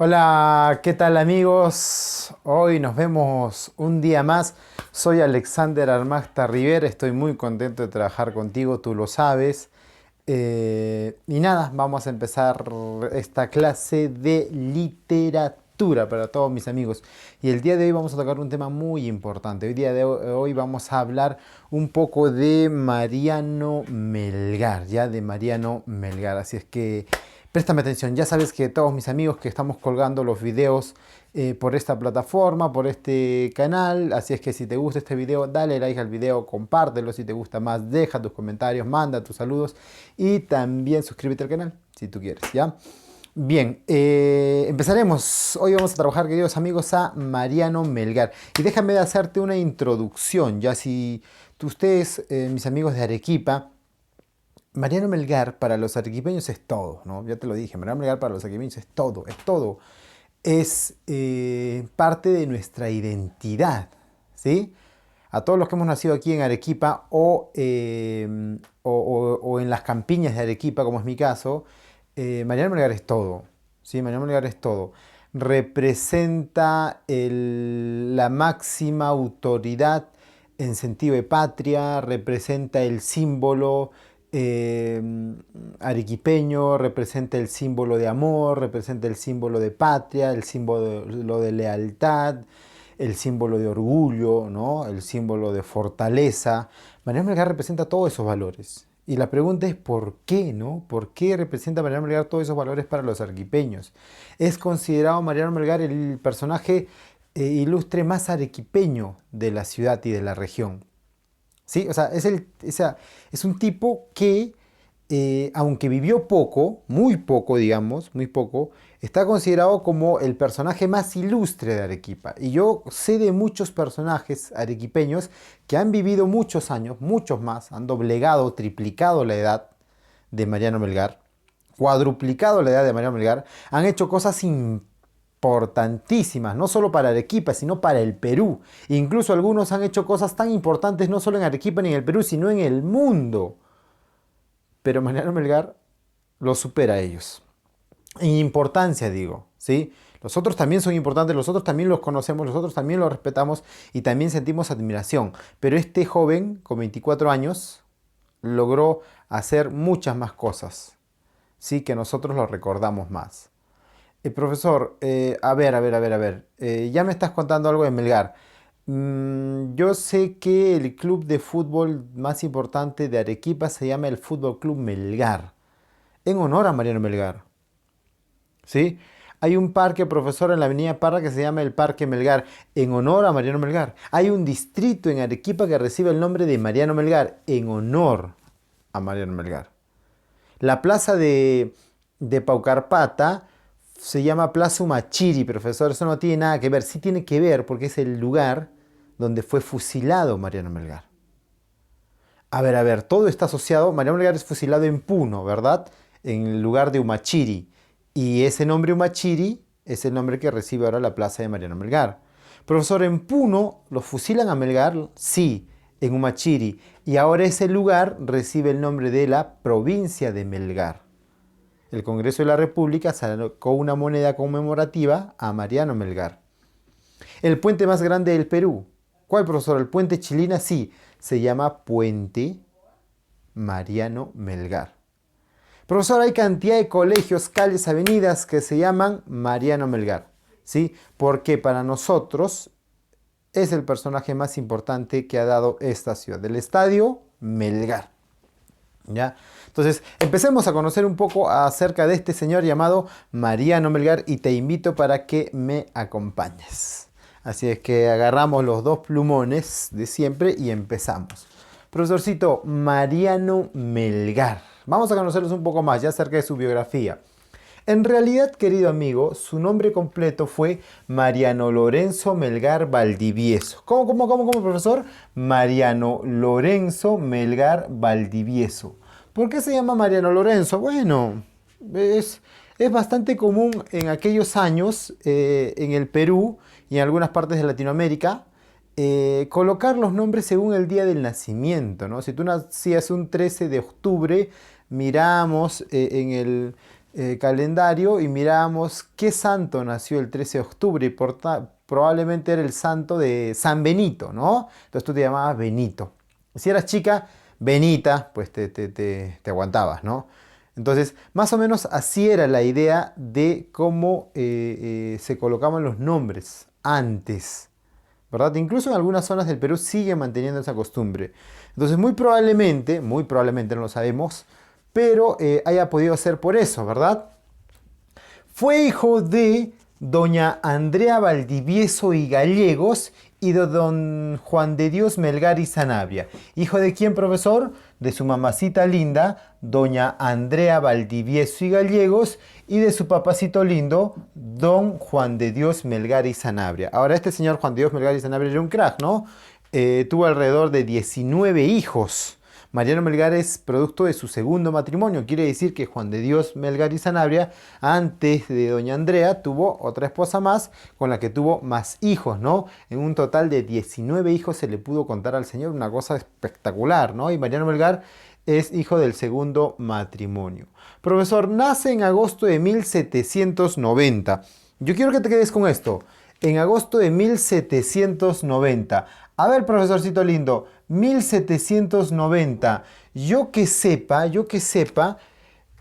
Hola, ¿qué tal amigos? Hoy nos vemos un día más. Soy Alexander Armasta Rivera, estoy muy contento de trabajar contigo, tú lo sabes. Y nada, vamos a empezar esta clase de literatura para todos mis amigos. Y el día de hoy vamos a tocar un tema muy importante. Hoy vamos a hablar un poco de Mariano Melgar, ya de Mariano Melgar. Así es que préstame atención, ya sabes que todos mis amigos que estamos colgando los videos por esta plataforma, por este canal, así es que si te gusta este video, dale like al video, compártelo si te gusta más, deja tus comentarios, manda tus saludos y también suscríbete al canal si tú quieres, ¿ya? Bien, empezaremos. Hoy vamos a trabajar, queridos amigos, a Mariano Melgar. Y déjame de hacerte una introducción, ya si ustedes, mis amigos de Arequipa, Mariano Melgar para los arequipeños es todo, ¿no? Ya te lo dije, Mariano Melgar para los arequipeños es todo, es todo. Es parte de nuestra identidad, ¿sí? A todos los que hemos nacido aquí en Arequipa o en las campiñas de Arequipa, como es mi caso, Mariano Melgar es todo, ¿sí? Mariano Melgar es todo. Representa la máxima autoridad en sentido de patria, representa el símbolo eh, arequipeño, representa el símbolo de amor, representa el símbolo de patria, el símbolo de lealtad, el símbolo de orgullo, ¿no? El símbolo de fortaleza. Mariano Melgar representa todos esos valores. Y la pregunta es ¿por qué, no? ¿Por qué representa Mariano Melgar todos esos valores para los arequipeños? Es considerado Mariano Melgar el personaje ilustre más arequipeño de la ciudad y de la región. ¿Sí? O sea, es un tipo que, aunque vivió poco, muy poco, digamos, muy poco, está considerado como el personaje más ilustre de Arequipa. Y yo sé de muchos personajes arequipeños que han vivido muchos años, muchos más, han doblegado, triplicado la edad de Mariano Melgar, cuadruplicado la edad de Mariano Melgar, han hecho cosas importantísimas, no solo para Arequipa, sino para el Perú. Incluso algunos han hecho cosas tan importantes no solo en Arequipa ni en el Perú, sino en el mundo. Pero Mariano Melgar los supera a ellos. En importancia, digo, ¿sí? Los otros también son importantes, los otros también los conocemos, los otros también los respetamos y también sentimos admiración. Pero este joven, con 24 años, logró hacer muchas más cosas, ¿sí? Que nosotros lo recordamos más. Profesor, ya me estás contando algo de Melgar. Yo sé que el club de fútbol más importante de Arequipa se llama el Fútbol Club Melgar, en honor a Mariano Melgar, ¿sí? Hay un parque, profesor, en la avenida Parra que se llama el Parque Melgar, en honor a Mariano Melgar. Hay un distrito en Arequipa que recibe el nombre de Mariano Melgar, en honor a Mariano Melgar. La plaza de Paucarpata se llama Plaza Umachiri, profesor. Eso no tiene nada que ver. Sí tiene que ver porque es el lugar donde fue fusilado Mariano Melgar. Todo está asociado. Mariano Melgar es fusilado en Puno, ¿verdad? En el lugar de Umachiri. Y ese nombre Umachiri es el nombre que recibe ahora la plaza de Mariano Melgar. Profesor, en Puno lo fusilan a Melgar, sí, en Umachiri. Y ahora ese lugar recibe el nombre de la provincia de Melgar. El Congreso de la República sacó una moneda conmemorativa a Mariano Melgar. El puente más grande del Perú. ¿Cuál, profesor? El puente Chilina, sí, se llama Puente Mariano Melgar. Profesor, hay cantidad de colegios, calles, avenidas que se llaman Mariano Melgar, ¿sí? Porque para nosotros es el personaje más importante que ha dado esta ciudad, del estadio Melgar. ¿Ya? Entonces, empecemos a conocer un poco acerca de este señor llamado Mariano Melgar y te invito para que me acompañes. Así es que agarramos los dos plumones de siempre y empezamos. Profesorcito, Mariano Melgar. Vamos a conocerlos un poco más ya acerca de su biografía. En realidad, querido amigo, su nombre completo fue Mariano Lorenzo Melgar Valdivieso. ¿Cómo, profesor? Mariano Lorenzo Melgar Valdivieso. ¿Por qué se llama Mariano Lorenzo? Bueno, es bastante común en aquellos años en el Perú y en algunas partes de Latinoamérica colocar los nombres según el día del nacimiento, ¿no? Si tú nacías un 13 de octubre, miramos calendario y miramos qué santo nació el 13 de octubre y probablemente era el santo de San Benito, ¿no? Entonces tú te llamabas Benito. Si eras chica, Benita, pues te aguantabas, ¿no? Entonces, más o menos así era la idea de cómo se colocaban los nombres antes, ¿verdad? Incluso en algunas zonas del Perú sigue manteniendo esa costumbre. Entonces, muy probablemente no lo sabemos, pero haya podido ser por eso, ¿verdad? Fue hijo de doña Andrea Valdivieso y Gallegos y de don Juan de Dios Melgar y Sanabria. ¿Hijo de quién, profesor? De su mamacita linda, doña Andrea Valdivieso y Gallegos, y de su papacito lindo, don Juan de Dios Melgar y Sanabria. Ahora, este señor Juan de Dios Melgar y Sanabria era un crack, ¿no? Tuvo alrededor de 19 hijos. Mariano Melgar es producto de su segundo matrimonio. Quiere decir que Juan de Dios Melgar y Sanabria, antes de doña Andrea, tuvo otra esposa más con la que tuvo más hijos, ¿no? En un total de 19 hijos se le pudo contar al señor, una cosa espectacular, ¿no? Y Mariano Melgar es hijo del segundo matrimonio. Profesor, nace en agosto de 1790. Yo quiero que te quedes con esto. En agosto de 1790. A ver, profesorcito lindo, 1790. Yo que sepa,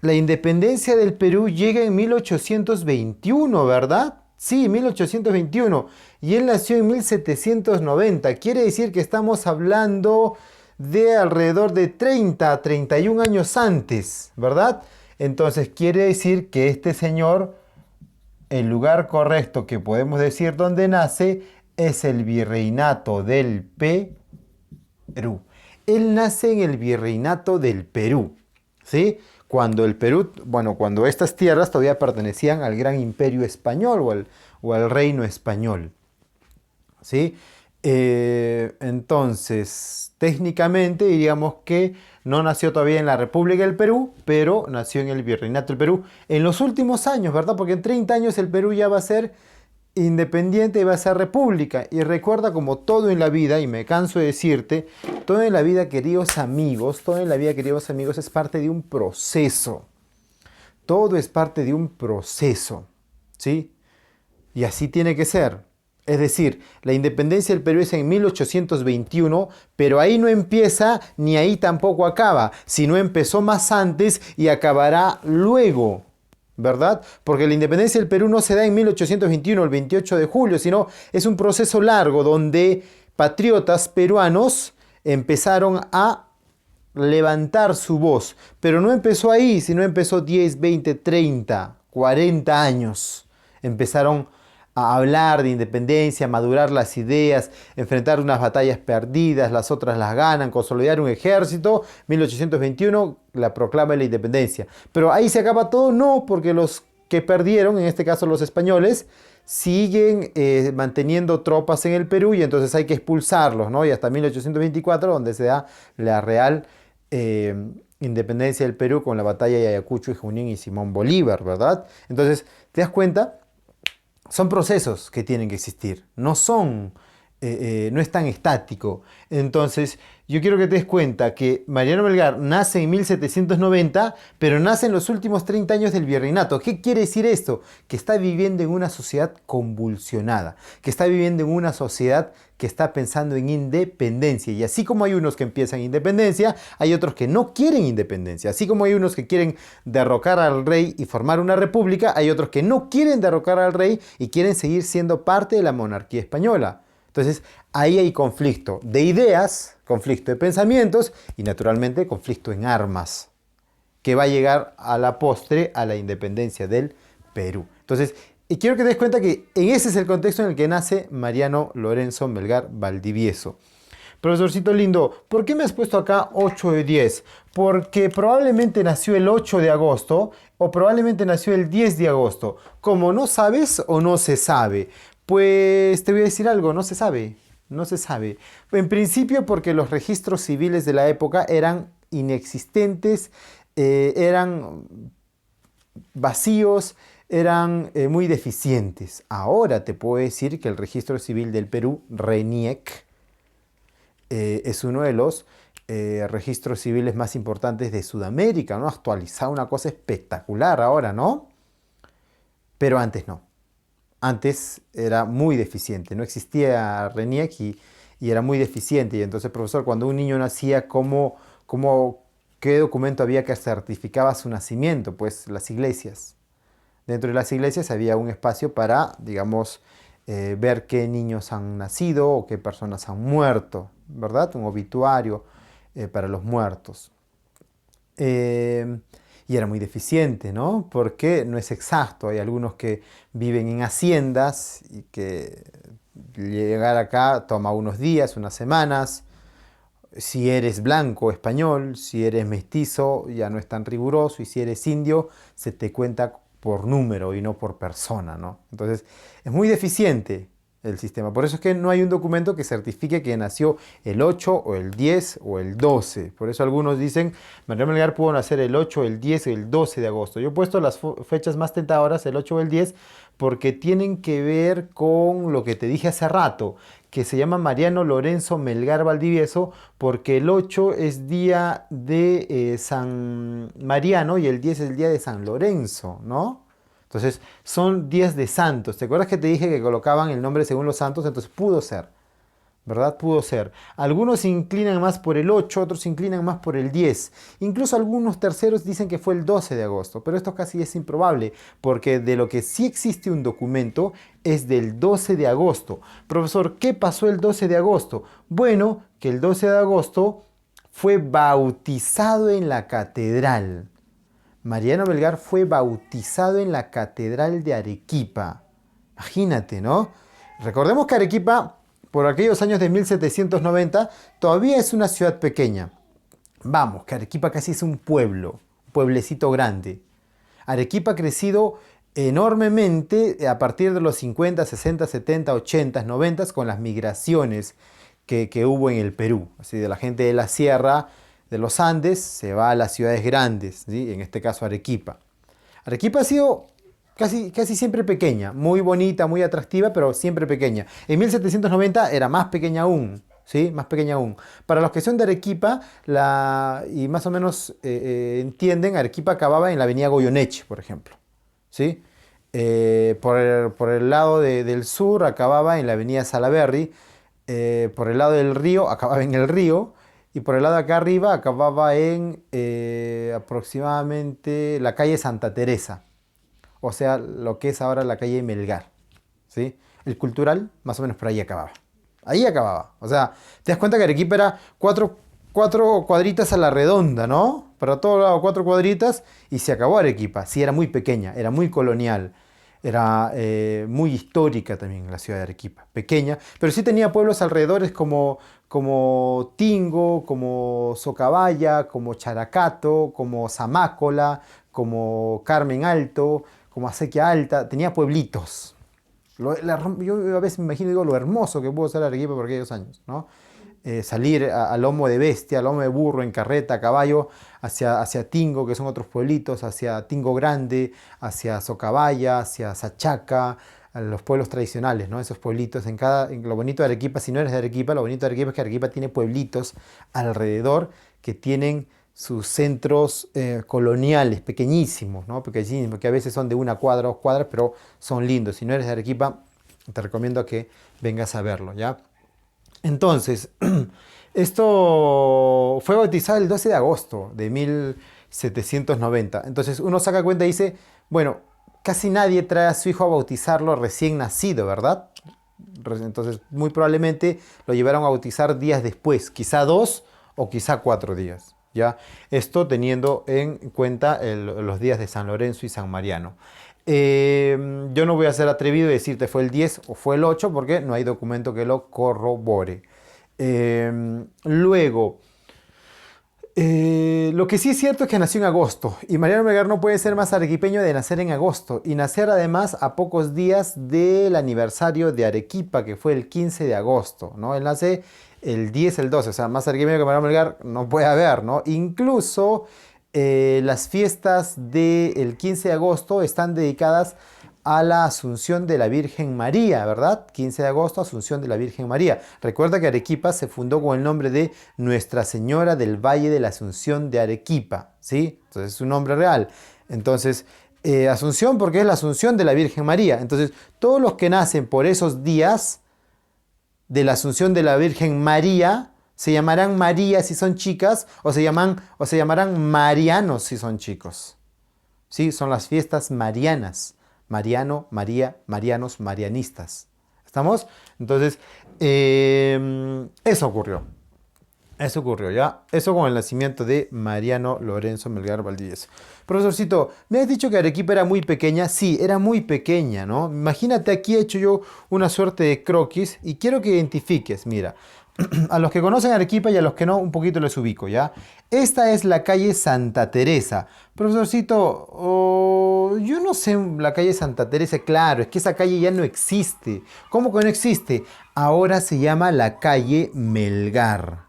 la independencia del Perú llega en 1821, ¿verdad? Sí, 1821. Y él nació en 1790. Quiere decir que estamos hablando de alrededor de 30, 31 años antes, ¿verdad? Entonces quiere decir que este señor, el lugar correcto que podemos decir donde nace es el Virreinato del Perú. Él nace en el Virreinato del Perú, ¿sí? Cuando el Perú, bueno, cuando estas tierras todavía pertenecían al Gran Imperio Español o al Reino Español, ¿sí? Entonces, técnicamente diríamos que no nació todavía en la República del Perú, pero nació en el Virreinato del Perú en los últimos años, ¿verdad? Porque en 30 años el Perú ya va a ser independiente y va a ser república. Y recuerda, como todo en la vida, y me canso de decirte, todo en la vida, queridos amigos, todo en la vida, queridos amigos, es parte de un proceso. Todo es parte de un proceso, ¿sí? Y así tiene que ser. Es decir, la independencia del Perú es en 1821, pero ahí no empieza ni ahí tampoco acaba, sino empezó más antes y acabará luego, ¿verdad? Porque la independencia del Perú no se da en 1821, el 28 de julio, sino es un proceso largo donde patriotas peruanos empezaron a levantar su voz, pero no empezó ahí, sino empezó 10, 20, 30, 40 años. Empezaron a hablar de independencia, madurar las ideas, enfrentar unas batallas perdidas, las otras las ganan, consolidar un ejército. 1821, la proclama de la independencia. Pero ahí se acaba todo, no, porque los que perdieron, en este caso los españoles, siguen manteniendo tropas en el Perú y entonces hay que expulsarlos, ¿no? Y hasta 1824, donde se da la real independencia del Perú con la batalla de Ayacucho y Junín y Simón Bolívar, ¿verdad? Entonces, ¿te das cuenta? Son procesos que tienen que existir, no es tan estático. Entonces, yo quiero que te des cuenta que Mariano Melgar nace en 1790, pero nace en los últimos 30 años del virreinato. ¿Qué quiere decir esto? Que está viviendo en una sociedad convulsionada, que está viviendo en una sociedad que está pensando en independencia. Y así como hay unos que empiezan independencia, hay otros que no quieren independencia. Así como hay unos que quieren derrocar al rey y formar una república, hay otros que no quieren derrocar al rey y quieren seguir siendo parte de la monarquía española. Entonces, ahí hay conflicto de ideas, conflicto de pensamientos y naturalmente conflicto en armas, que va a llegar a la postre a la independencia del Perú. Entonces, y quiero que te des cuenta que ese es el contexto en el que nace Mariano Lorenzo Melgar Valdivieso. Profesorcito lindo, ¿por qué me has puesto acá 8 de 10? Porque probablemente nació el 8 de agosto o probablemente nació el 10 de agosto. Como no sabes o no se sabe, pues te voy a decir algo, no se sabe. No se sabe. En principio porque los registros civiles de la época eran inexistentes, eran vacíos, eran muy deficientes. Ahora te puedo decir que el registro civil del Perú, RENIEC, es uno de los registros civiles más importantes de Sudamérica, ¿no? Actualizado, una cosa espectacular ahora, ¿no? Pero antes no. Antes era muy deficiente, no existía RENIEC y era muy deficiente. Y entonces, profesor, cuando un niño nacía, ¿qué documento había que certificaba su nacimiento? Pues las iglesias. Dentro de las iglesias había un espacio para, digamos, ver qué niños han nacido o qué personas han muerto, ¿verdad? Un obituario para los muertos. Eh, y era muy deficiente, ¿no? Porque no es exacto. Hay algunos que viven en haciendas y que llegar acá toma unos días, unas semanas. Si eres blanco, español, si eres mestizo, ya no es tan riguroso. Y si eres indio, se te cuenta por número y no por persona, ¿no? Entonces, es muy deficiente el sistema. Por eso es que no hay un documento que certifique que nació el 8 o el 10 o el 12. Por eso algunos dicen, María Melgar pudo nacer el 8, el 10 o el 12 de agosto. Yo he puesto las fechas más tentadoras, el 8 o el 10, porque tienen que ver con lo que te dije hace rato, que se llama Mariano Lorenzo Melgar Valdivieso, porque el 8 es día de San Mariano y el 10 es el día de San Lorenzo, ¿no? Entonces, son días de santos. ¿Te acuerdas que te dije que colocaban el nombre según los santos? Entonces, pudo ser, ¿verdad? Pudo ser. Algunos se inclinan más por el 8, otros se inclinan más por el 10. Incluso algunos terceros dicen que fue el 12 de agosto, pero esto casi es improbable, porque de lo que sí existe un documento es del 12 de agosto. Profesor, ¿qué pasó el 12 de agosto? Bueno, que el 12 de agosto fue bautizado en la catedral. Mariano Melgar fue bautizado en la Catedral de Arequipa. Imagínate, ¿no? Recordemos que Arequipa, por aquellos años de 1790, todavía es una ciudad pequeña. Vamos, que Arequipa casi es un pueblo, un pueblecito grande. Arequipa ha crecido enormemente a partir de los 50, 60, 70, 80, 90 con las migraciones que hubo en el Perú. Así de la gente de la sierra, de los Andes, se va a las ciudades grandes, ¿sí? En este caso Arequipa. Arequipa ha sido casi siempre pequeña, muy bonita, muy atractiva, pero siempre pequeña. En 1790 era más pequeña aún, ¿sí? Más pequeña aún. Para los que son de Arequipa, y más o menos entienden, Arequipa acababa en la avenida Goyeneche, por ejemplo, ¿sí? Por el lado del sur acababa en la avenida Salaberry, por el lado del río acababa en el río, y por el lado de acá arriba acababa en aproximadamente la calle Santa Teresa, o sea, lo que es ahora la calle Melgar, ¿sí? El Cultural, más o menos por ahí acababa. Ahí acababa. O sea, te das cuenta que Arequipa era cuatro cuadritas a la redonda, ¿no? Para todo lado, cuatro cuadritas, y se acabó Arequipa. Sí, era muy pequeña, era muy colonial. Era muy histórica también la ciudad de Arequipa, pequeña, pero sí tenía pueblos alrededores como Tingo, como Socabaya, como Characato, como Zamácola, como Carmen Alto, como Acequia Alta, tenía pueblitos. Yo a veces me imagino, digo, lo hermoso que pudo ser Arequipa por aquellos años, ¿no? Salir a lomo de bestia, a lomo de burro, en carreta, a caballo, hacia Tingo, que son otros pueblitos, hacia Tingo Grande, hacia Socabaya, hacia Sachaca, a los pueblos tradicionales, ¿no? Esos pueblitos, lo bonito de Arequipa, si no eres de Arequipa, lo bonito de Arequipa es que Arequipa tiene pueblitos alrededor que tienen sus centros coloniales, pequeñísimos, ¿no? Pequeñísimos, que a veces son de 1 cuadra, 2 cuadras, pero son lindos. Si no eres de Arequipa, te recomiendo que vengas a verlo, ¿ya? Entonces, esto fue bautizado el 12 de agosto de 1790. Entonces uno saca cuenta y dice, bueno, casi nadie trae a su hijo a bautizarlo recién nacido, ¿verdad? Entonces muy probablemente lo llevaron a bautizar días después, quizá 2 o quizá 4 días, ¿ya? Esto teniendo en cuenta los días de San Lorenzo y San Mariano. Yo no voy a ser atrevido y decirte fue el 10 o fue el 8 porque no hay documento que lo corrobore. Luego, lo que sí es cierto es que nació en agosto y Mariano Melgar no puede ser más arequipeño de nacer en agosto y nacer además a pocos días del aniversario de Arequipa, que fue el 15 de agosto, ¿no? Él nace el 10, el 12, o sea, más arequipeño que Mariano Melgar no puede haber, ¿no? Incluso las fiestas del 15 de agosto están dedicadas a la Asunción de la Virgen María, ¿verdad? 15 de agosto, Asunción de la Virgen María. Recuerda que Arequipa se fundó con el nombre de Nuestra Señora del Valle de la Asunción de Arequipa, ¿sí? Entonces es un nombre real. Entonces, Asunción porque es la Asunción de la Virgen María. Entonces, todos los que nacen por esos días de la Asunción de la Virgen María se llamarán María si son chicas o se llamarán Marianos si son chicos. ¿Sí? Son las fiestas marianas. Mariano, María, Marianos, Marianistas. ¿Estamos? Entonces, eso ocurrió. Eso ocurrió, ¿ya? Eso con el nacimiento de Mariano Lorenzo Melgar Valdivieso. Profesorcito, me has dicho que Arequipa era muy pequeña. Sí, era muy pequeña, ¿no? Imagínate, aquí he hecho yo una suerte de croquis y quiero que identifiques, mira. A los que conocen Arequipa y a los que no, un poquito les ubico, ¿ya? Esta es la calle Santa Teresa. Profesorcito, yo no sé la calle Santa Teresa, claro, es que esa calle ya no existe. ¿Cómo que no existe? Ahora se llama la calle Melgar.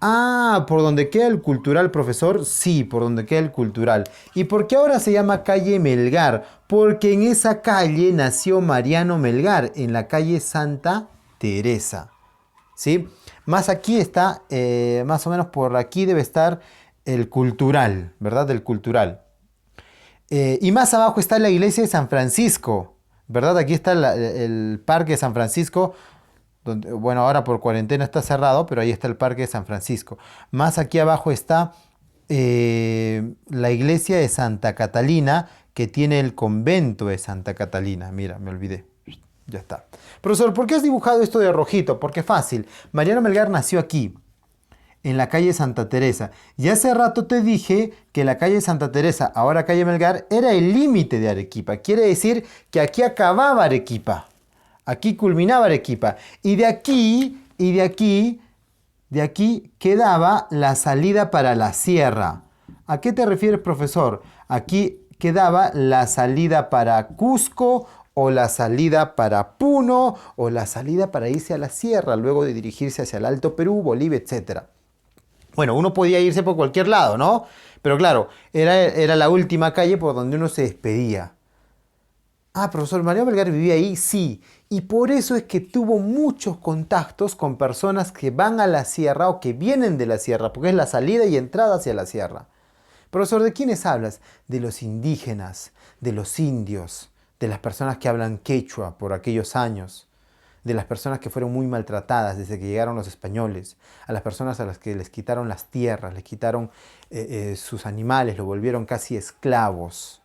Ah, ¿por donde queda el cultural, profesor? Sí, por donde queda el cultural. ¿Y por qué ahora se llama calle Melgar? Porque en esa calle nació Mariano Melgar, en la calle Santa Teresa. ¿Sí? Más aquí está, más o menos por aquí debe estar el cultural, ¿verdad? El cultural. Y más abajo está la iglesia de San Francisco, ¿verdad? Aquí está el parque de San Francisco, donde, bueno, ahora por cuarentena está cerrado, pero ahí está el parque de San Francisco. Más aquí abajo está la iglesia de Santa Catalina, que tiene el convento de Santa Catalina. Mira, me olvidé. Ya está. Profesor, ¿por qué has dibujado esto de rojito? Porque fácil. Mariano Melgar nació aquí, en la calle Santa Teresa. Y hace rato te dije que la calle Santa Teresa, ahora calle Melgar, era el límite de Arequipa. Quiere decir que aquí acababa Arequipa. Aquí culminaba Arequipa. Y de aquí quedaba la salida para la sierra. ¿A qué te refieres, profesor? Aquí quedaba la salida para Cusco, o la salida para Puno, o la salida para irse a la sierra, luego de dirigirse hacia el Alto Perú, Bolivia, etc. Bueno, uno podía irse por cualquier lado, ¿no? Pero claro, era la última calle por donde uno se despedía. Ah, profesor, Mariano Melgar vivía ahí, sí. Y por eso es que tuvo muchos contactos con personas que van a la sierra o que vienen de la sierra, porque es la salida y entrada hacia la sierra. Profesor, ¿de quiénes hablas? De los indígenas, de los indios, de las personas que hablan quechua por aquellos años, de las personas que fueron muy maltratadas desde que llegaron los españoles, a las personas a las que les quitaron las tierras, les quitaron sus animales, lo volvieron casi esclavos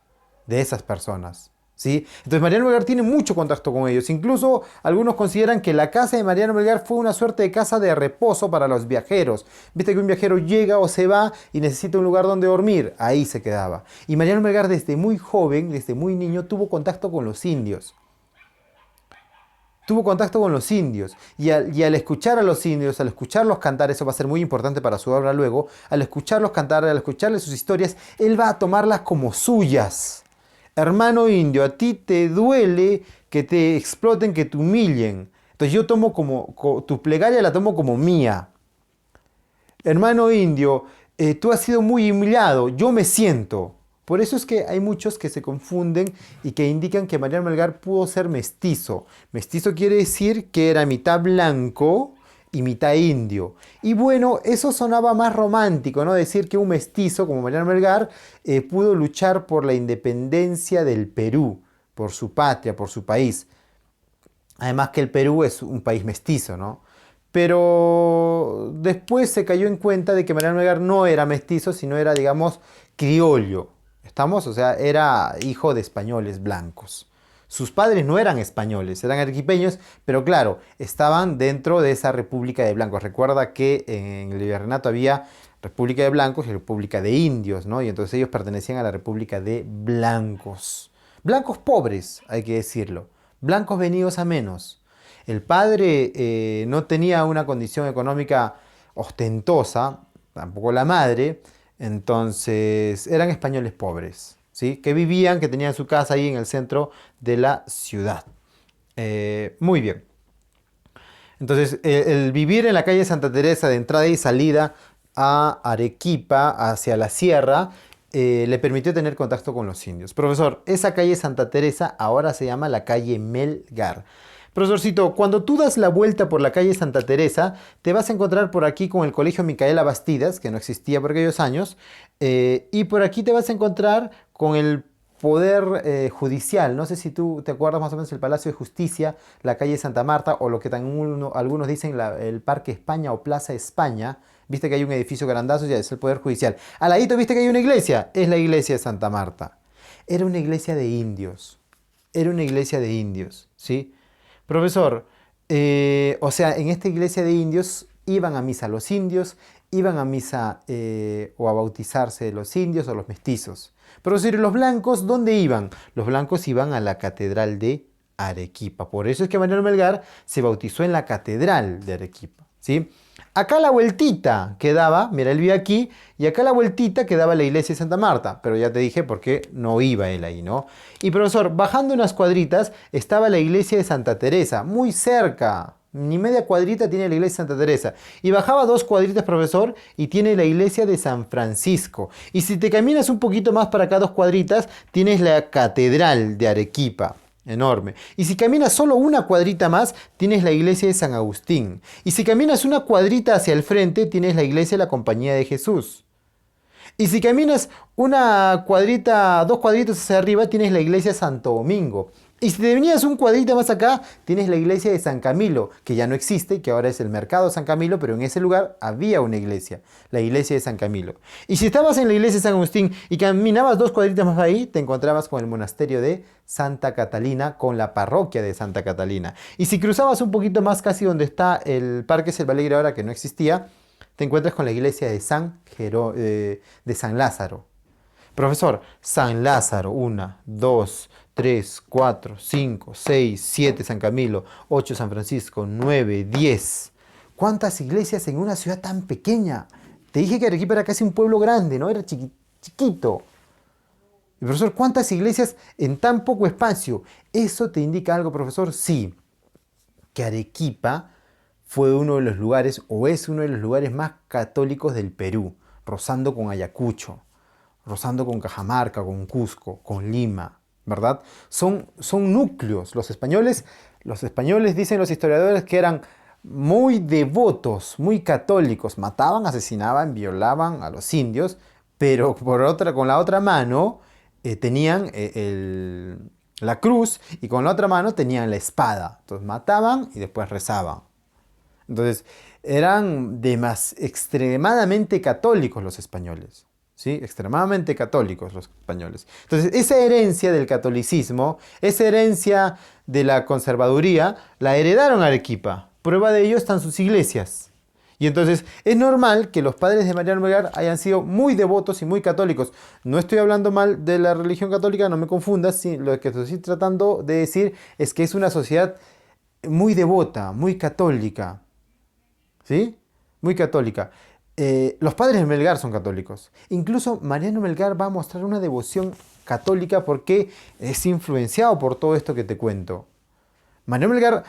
de esas personas. ¿Sí? Entonces Mariano Melgar tiene mucho contacto con ellos. Incluso algunos consideran que la casa de Mariano Melgar fue una suerte de casa de reposo para los viajeros. Viste que un viajero llega o se va y necesita un lugar donde dormir. Ahí se quedaba. Y Mariano Melgar desde muy joven, desde muy niño, tuvo contacto con los indios. Tuvo contacto con los indios. Y al escuchar a los indios, al escucharlos cantar, eso va a ser muy importante para su obra luego, al escucharlos cantar, al escucharles sus historias, él va a tomarlas como suyas. Hermano indio, a ti te duele que te exploten, que te humillen. Entonces yo tomo tu plegaria la tomo como mía. Hermano indio, tú has sido muy humillado, yo me siento. Por eso es que hay muchos que se confunden y que indican que Mariano Melgar pudo ser mestizo. Mestizo quiere decir que era mitad blanco y mitad indio. Y bueno, eso sonaba más romántico, ¿no? Decir que un mestizo como Mariano Melgar pudo luchar por la independencia del Perú, por su patria, por su país. Además que el Perú es un país mestizo, ¿no? Pero después se cayó en cuenta de que Mariano Melgar no era mestizo, sino era, digamos, criollo. ¿Estamos? O sea, era hijo de españoles blancos. Sus padres no eran españoles, eran arequipeños, pero claro, estaban dentro de esa República de Blancos. Recuerda que en el virreinato había República de Blancos y República de Indios, ¿no? Y entonces ellos pertenecían a la República de Blancos. Blancos pobres, hay que decirlo. Blancos venidos a menos. El padre no tenía una condición económica ostentosa, tampoco la madre, entonces eran españoles pobres. ¿Sí? Que vivían, que tenían su casa ahí en el centro de la ciudad. Muy bien. Entonces, el vivir en la calle Santa Teresa de entrada y salida a Arequipa, hacia la sierra, le permitió tener contacto con los indios. Profesor, esa calle Santa Teresa ahora se llama la calle Melgar. Profesorcito, cuando tú das la vuelta por la calle Santa Teresa, te vas a encontrar por aquí con el Colegio Micaela Bastidas, que no existía por aquellos años, y por aquí te vas a encontrar con el Poder Judicial. No sé si tú te acuerdas más o menos el Palacio de Justicia, la calle Santa Marta, o lo que algunos dicen el Parque España o Plaza España. Viste que hay un edificio grandazo, ya es el Poder Judicial. Al ladito, viste que hay una iglesia, es la iglesia de Santa Marta. Era una iglesia de indios, era una iglesia de indios, ¿sí? Profesor, o sea, en esta iglesia de indios iban a misa los indios, iban a misa o a bautizarse los indios o los mestizos. Profesor, ¿y los blancos dónde iban? Los blancos iban a la catedral de Arequipa. Por eso es que Mariano Melgar se bautizó en la catedral de Arequipa, ¿sí? Acá la vueltita quedaba, mira, él vive aquí, y acá la vueltita quedaba la iglesia de Santa Marta, pero ya te dije por qué no iba él ahí, ¿no? Y profesor, bajando unas cuadritas estaba la iglesia de Santa Teresa, muy cerca, ni media cuadrita tiene la iglesia de Santa Teresa. Y bajaba 2 cuadritas, profesor, y tiene la iglesia de San Francisco. Y si te caminas un poquito más para acá 2 cuadritas, tienes la catedral de Arequipa. Enorme. Y si caminas solo una cuadrita más, tienes la iglesia de San Agustín. Y si caminas una cuadrita hacia el frente, tienes la iglesia de la Compañía de Jesús. Y si caminas una cuadrita, 2 cuadritos hacia arriba, tienes la iglesia de Santo Domingo. Y si te venías un cuadrito más acá, tienes la iglesia de San Camilo, que ya no existe, que ahora es el mercado San Camilo, pero en ese lugar había una iglesia, la iglesia de San Camilo. Y si estabas en la iglesia de San Agustín y caminabas 2 cuadritos más ahí, te encontrabas con el monasterio de Santa Catalina, con la parroquia de Santa Catalina. Y si cruzabas un poquito más casi donde está el Parque Selvalegre ahora, que no existía, te encuentras con la iglesia de de San Lázaro. Profesor, San Lázaro, 1, 2, 3, 4, 5, 6, 7 San Camilo, 8 San Francisco, 9, 10. ¿Cuántas iglesias en una ciudad tan pequeña? Te dije que Arequipa era casi un pueblo grande, ¿no? Era chiquito. Y profesor, ¿cuántas iglesias en tan poco espacio? ¿Eso te indica algo, profesor? Sí, que Arequipa fue uno de los lugares, o es uno de los lugares más católicos del Perú, rozando con Ayacucho, rozando con Cajamarca, con Cusco, con Lima, ¿verdad? Son núcleos. Los españoles dicen los historiadores que eran muy devotos, muy católicos, mataban, asesinaban, violaban a los indios, pero con la otra mano tenían la cruz y con la otra mano tenían la espada. Entonces mataban y después rezaban. Entonces eran extremadamente católicos los españoles. ¿Sí? Extremadamente católicos los españoles. Entonces, esa herencia del catolicismo, esa herencia de la conservaduría, la heredaron a Arequipa. Prueba de ello están sus iglesias. Y entonces, es normal que los padres de Mariano Melgar hayan sido muy devotos y muy católicos. No estoy hablando mal de la religión católica, no me confundas. Lo que estoy tratando de decir es que es una sociedad muy devota, muy católica. ¿Sí? Muy católica. Los padres de Melgar son católicos. Incluso Mariano Melgar va a mostrar una devoción católica porque es influenciado por todo esto que te cuento. Mariano Melgar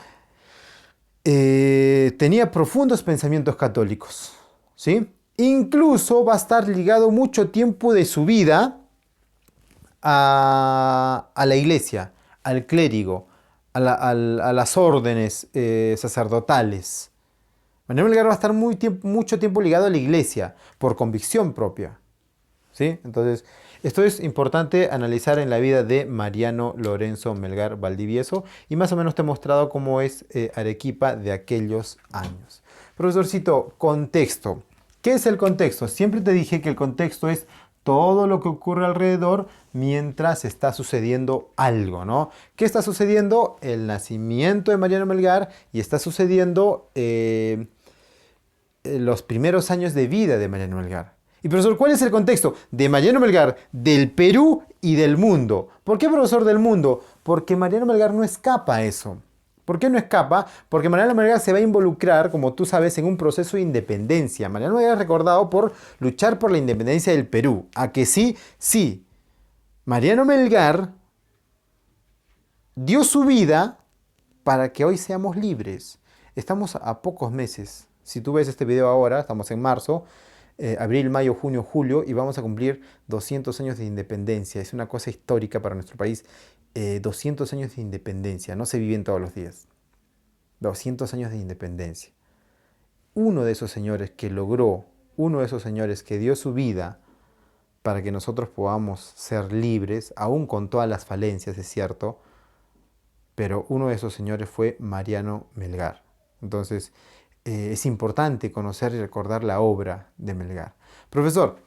tenía profundos pensamientos católicos, ¿sí? Incluso va a estar ligado mucho tiempo de su vida a la iglesia, al clérigo, a las órdenes sacerdotales. Mariano Melgar va a estar mucho tiempo ligado a la iglesia, por convicción propia. ¿Sí? Entonces, esto es importante analizar en la vida de Mariano Lorenzo Melgar Valdivieso, y más o menos te he mostrado cómo es Arequipa de aquellos años. Profesorcito, contexto. ¿Qué es el contexto? Siempre te dije que el contexto es todo lo que ocurre alrededor mientras está sucediendo algo, ¿no? ¿Qué está sucediendo? El nacimiento de Mariano Melgar, y está sucediendo los primeros años de vida de Mariano Melgar. Y profesor, ¿cuál es el contexto? De Mariano Melgar, del Perú y del mundo. ¿Por qué, profesor, del mundo? Porque Mariano Melgar no escapa a eso. ¿Por qué no escapa? Porque Mariano Melgar se va a involucrar, como tú sabes, en un proceso de independencia. Mariano Melgar es recordado por luchar por la independencia del Perú. ¿A que sí? Sí. Mariano Melgar dio su vida para que hoy seamos libres. Estamos a pocos meses. Si tú ves este video ahora, estamos en marzo, abril, mayo, junio, julio, y vamos a cumplir 200 años de independencia. Es una cosa histórica para nuestro país. 200 años de independencia, no se viven todos los días. 200 años de independencia. Uno de esos señores que logró, uno de esos señores que dio su vida para que nosotros podamos ser libres, aún con todas las falencias, es cierto, pero uno de esos señores fue Mariano Melgar. Entonces, es importante conocer y recordar la obra de Melgar. Profesor,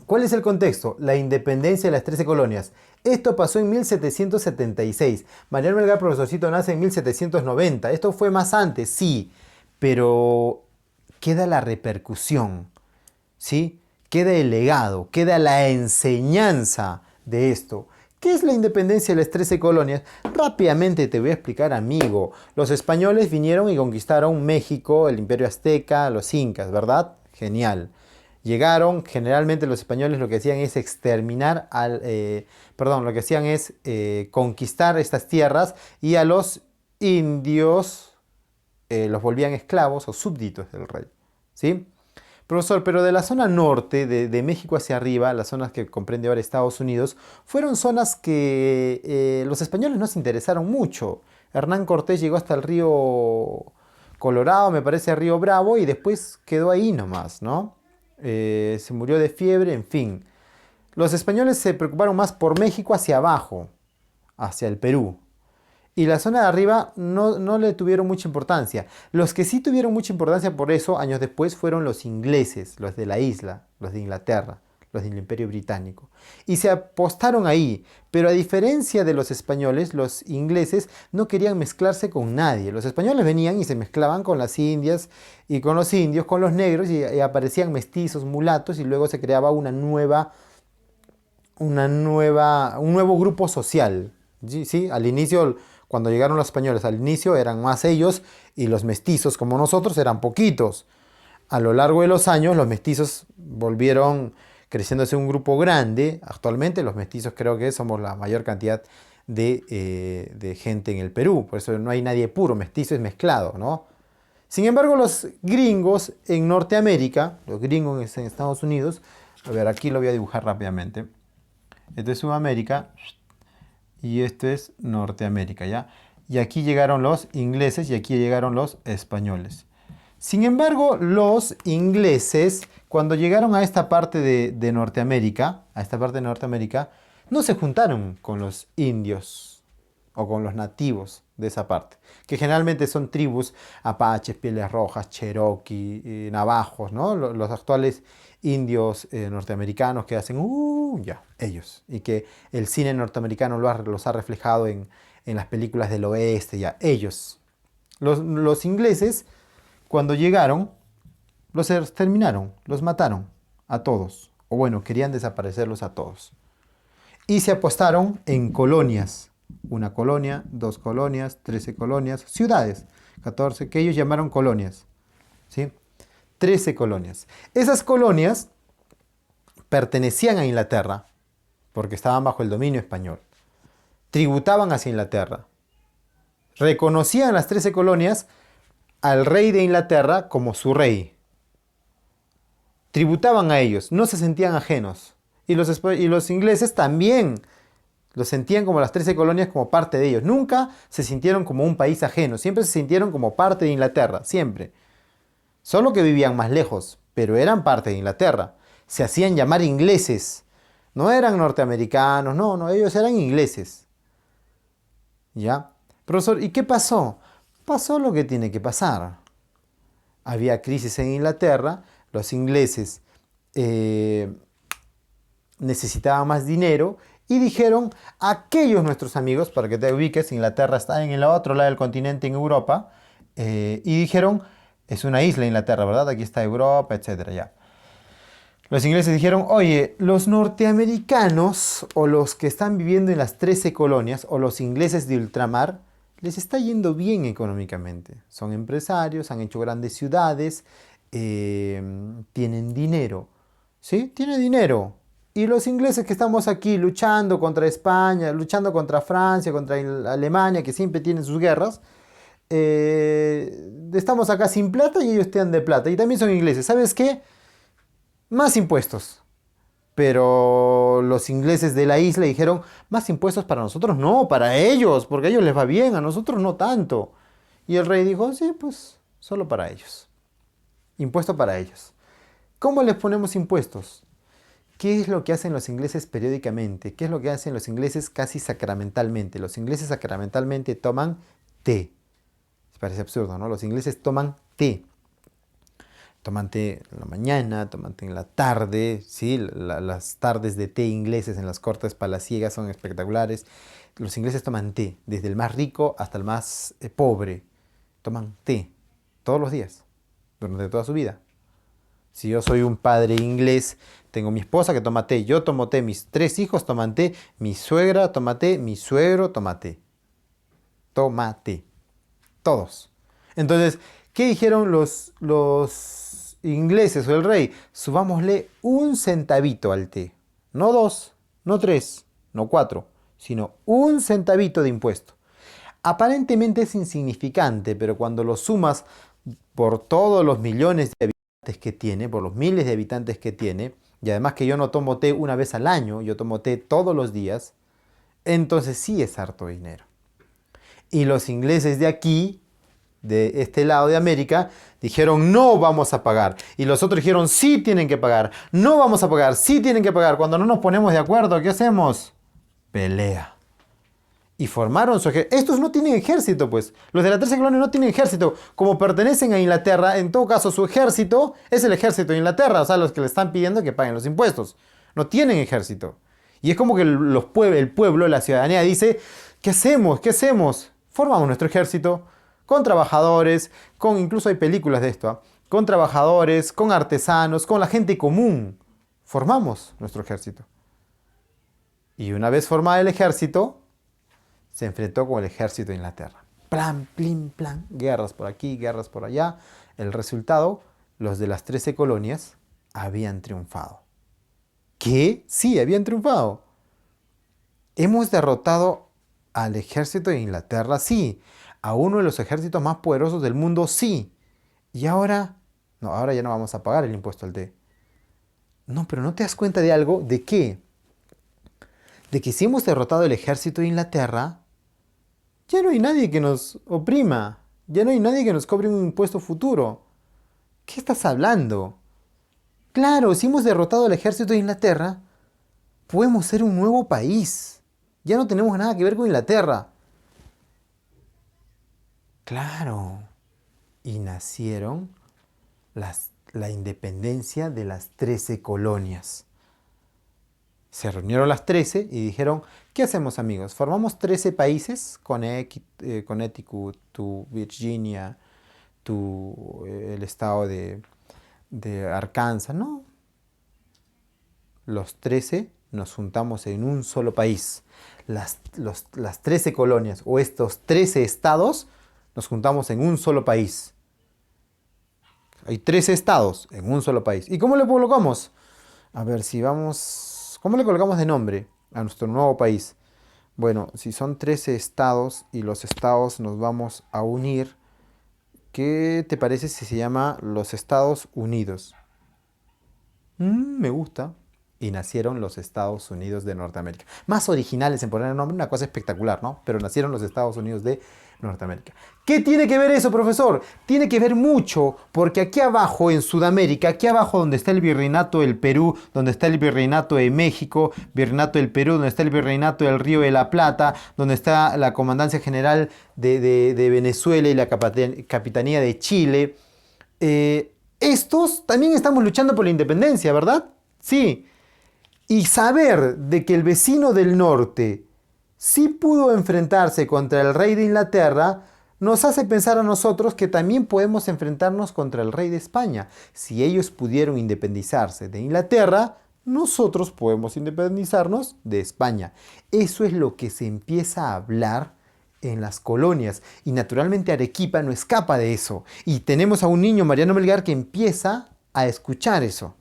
¿cuál es el contexto? La independencia de las 13 colonias. Esto pasó en 1776. Mariano Melgar, profesorcito, nace en 1790. Esto fue más antes, sí, pero queda la repercusión, ¿sí? Queda el legado, queda la enseñanza de esto. ¿Qué es la independencia de las 13 colonias? Rápidamente te voy a explicar, amigo. Los españoles vinieron y conquistaron México, el Imperio Azteca, los incas, ¿verdad? Genial. Llegaron, generalmente los españoles lo que hacían es exterminar lo que hacían es conquistar estas tierras y a los indios los volvían esclavos o súbditos del rey, ¿sí? Profesor, pero de la zona norte, de México hacia arriba, las zonas que comprende ahora Estados Unidos, fueron zonas que los españoles no se interesaron mucho. Hernán Cortés llegó hasta el río Colorado, me parece, Río Bravo, y después quedó ahí nomás, ¿no? Se murió de fiebre, en fin. Los españoles se preocuparon más por México hacia abajo, hacia el Perú. Y la zona de arriba no le tuvieron mucha importancia. Los que sí tuvieron mucha importancia por eso, años después, fueron los ingleses, los de la isla, los de Inglaterra, los del Imperio Británico. Y se apostaron ahí. Pero a diferencia de los españoles, los ingleses no querían mezclarse con nadie. Los españoles venían y se mezclaban con las indias y con los indios, con los negros, y aparecían mestizos, mulatos, y luego se creaba un nuevo grupo social. ¿Sí? Al inicio, cuando llegaron los españoles, al inicio eran más ellos, y los mestizos como nosotros eran poquitos. A lo largo de los años los mestizos volvieron creciéndose un grupo grande. Actualmente los mestizos creo que somos la mayor cantidad de gente en el Perú. Por eso no hay nadie puro, mestizo es mezclado, ¿no? Sin embargo, los gringos en Norteamérica, los gringos en Estados Unidos, a ver, aquí lo voy a dibujar rápidamente. Esto es Sudamérica y esto es Norteamérica, ¿ya? Y aquí llegaron los ingleses y aquí llegaron los españoles. Sin embargo, los ingleses, cuando llegaron a esta parte de Norteamérica, no se juntaron con los indios o con los nativos de esa parte, que generalmente son tribus apaches, pieles rojas, cherokee, navajos, ¿no? Los actuales indios norteamericanos que hacen, ya, ellos, y que el cine norteamericano los ha reflejado en las películas del oeste, ya, ellos. Los ingleses, cuando llegaron, los exterminaron, los mataron a todos, o bueno, querían desaparecerlos a todos. Y se apostaron en colonias, una colonia, 2 colonias, 13 colonias, ciudades, 14, que ellos llamaron colonias, ¿sí? 13 colonias. Esas colonias pertenecían a Inglaterra, porque estaban bajo el dominio español. Tributaban hacia Inglaterra. Reconocían las 13 colonias al rey de Inglaterra como su rey. Tributaban a ellos, no se sentían ajenos. Y los ingleses también los sentían como las 13 colonias, como parte de ellos. Nunca se sintieron como un país ajeno, siempre se sintieron como parte de Inglaterra, siempre. Solo que vivían más lejos, pero eran parte de Inglaterra. Se hacían llamar ingleses. No eran norteamericanos, no, ellos eran ingleses. ¿Ya? Profesor, ¿y qué pasó? Pasó lo que tiene que pasar. Había crisis en Inglaterra, los ingleses necesitaban más dinero y dijeron, aquellos nuestros amigos, para que te ubiques, Inglaterra está en el otro lado del continente, en Europa, y dijeron, es una isla Inglaterra, ¿verdad? Aquí está Europa, etcétera, ya. Los ingleses dijeron, oye, los norteamericanos o los que están viviendo en las 13 colonias o los ingleses de ultramar, les está yendo bien económicamente. Son empresarios, han hecho grandes ciudades, tienen dinero, ¿sí? Tienen dinero. Y los ingleses que estamos aquí luchando contra España, luchando contra Francia, contra Alemania, que siempre tienen sus guerras, estamos acá sin plata y ellos te dan de plata. Y también son ingleses. ¿Sabes qué? más impuestos. Pero los ingleses de la isla dijeron, más impuestos para nosotros, no, para ellos, porque a ellos les va bien, a nosotros no tanto. Y el rey dijo, sí, pues solo para ellos. Impuesto para ellos. ¿Cómo les ponemos impuestos? ¿Qué es lo que hacen los ingleses periódicamente? ¿Qué es lo que hacen los ingleses casi sacramentalmente? Los ingleses sacramentalmente toman té. Parece absurdo, ¿no? Los ingleses toman té. Toman té en la mañana, toman té en la tarde, ¿sí? Las tardes de té ingleses en las cortes palaciegas son espectaculares. Los ingleses toman té, desde el más rico hasta el más pobre. Toman té todos los días, durante toda su vida. Si yo soy un padre inglés, tengo mi esposa que toma té, yo tomo té, mis 3 hijos toman té, mi suegra toma té, mi suegro toma té. Toma té. Todos. Entonces, ¿qué dijeron los ingleses o el rey? Subámosle un centavito al té. No 2, no 3, no 4, sino un centavito de impuesto. Aparentemente es insignificante, pero cuando lo sumas por todos los millones de habitantes que tiene, por los miles de habitantes que tiene, y además que yo no tomo té una vez al año, yo tomo té todos los días, entonces sí es harto dinero. Y los ingleses de aquí, de este lado de América, dijeron no vamos a pagar. Y los otros dijeron sí tienen que pagar, no vamos a pagar, sí tienen que pagar. Cuando no nos ponemos de acuerdo, ¿qué hacemos? Pelea. Y formaron su ejército. Estos no tienen ejército, pues. Los de la 13 colonia no tienen ejército. Como pertenecen a Inglaterra, en todo caso su ejército es el ejército de Inglaterra. O sea, los que le están pidiendo que paguen los impuestos. No tienen ejército. Y es como que el pueblo, la ciudadanía dice, ¿qué hacemos? ¿Qué hacemos? Formamos nuestro ejército con trabajadores, incluso hay películas de esto, con trabajadores, con artesanos, con la gente común. Formamos nuestro ejército. Y una vez formado el ejército, se enfrentó con el ejército de Inglaterra. Plan, plin, plan, guerras por aquí, guerras por allá. El resultado, los de las 13 colonias habían triunfado. ¿Qué? Sí, habían triunfado. Hemos derrotado al ejército de Inglaterra, sí. A uno de los ejércitos más poderosos del mundo, sí. Y ahora, no, ahora ya no vamos a pagar el impuesto al té. No, pero ¿no te das cuenta de algo? ¿De qué? De que si hemos derrotado el ejército de Inglaterra, ya no hay nadie que nos oprima. Ya no hay nadie que nos cobre un impuesto futuro. ¿Qué estás hablando? Claro, si hemos derrotado al ejército de Inglaterra, podemos ser un nuevo país. Ya no tenemos nada que ver con Inglaterra. Claro. Y nacieron la independencia de las 13 colonias. Se reunieron las 13 y dijeron, ¿qué hacemos amigos? ¿Formamos 13 países? Connecticut, Virginia, el estado de Arkansas, ¿no? Los 13 nos juntamos en un solo país. Las 13 colonias o estos 13 estados nos juntamos en un solo país. Hay 13 estados en un solo país. ¿Y cómo le colocamos? A ver, si vamos... ¿Cómo le colocamos de nombre a nuestro nuevo país? Bueno, si son 13 estados y los estados nos vamos a unir, ¿qué te parece si se llama los Estados Unidos? Me gusta. Y nacieron los Estados Unidos de Norteamérica. Más originales en poner el nombre, una cosa espectacular, ¿no? Pero nacieron los Estados Unidos de Norteamérica. ¿Qué tiene que ver eso, profesor? Tiene que ver mucho, porque aquí abajo en Sudamérica, aquí abajo donde está el Virreinato del Perú, donde está el Virreinato de México, Virreinato del Perú, donde está el Virreinato del Río de la Plata, donde está la Comandancia General de Venezuela y la Capitanía de Chile, estos también estamos luchando por la independencia, ¿verdad? Sí. Y saber de que el vecino del norte sí pudo enfrentarse contra el rey de Inglaterra, nos hace pensar a nosotros que también podemos enfrentarnos contra el rey de España. Si ellos pudieron independizarse de Inglaterra, nosotros podemos independizarnos de España. Eso es lo que se empieza a hablar en las colonias. Y naturalmente Arequipa no escapa de eso. Y tenemos a un niño, Mariano Melgar, que empieza a escuchar eso.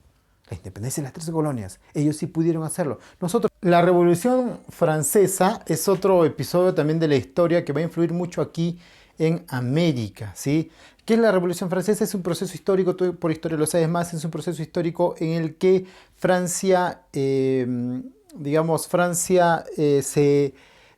La independencia de las 13 colonias. Ellos sí pudieron hacerlo. Nosotros... La Revolución Francesa es otro episodio también de la historia que va a influir mucho aquí en América, ¿sí? ¿Qué es la Revolución Francesa? Es un proceso histórico, tú por historia lo sabes más, es un proceso histórico en el que Francia, se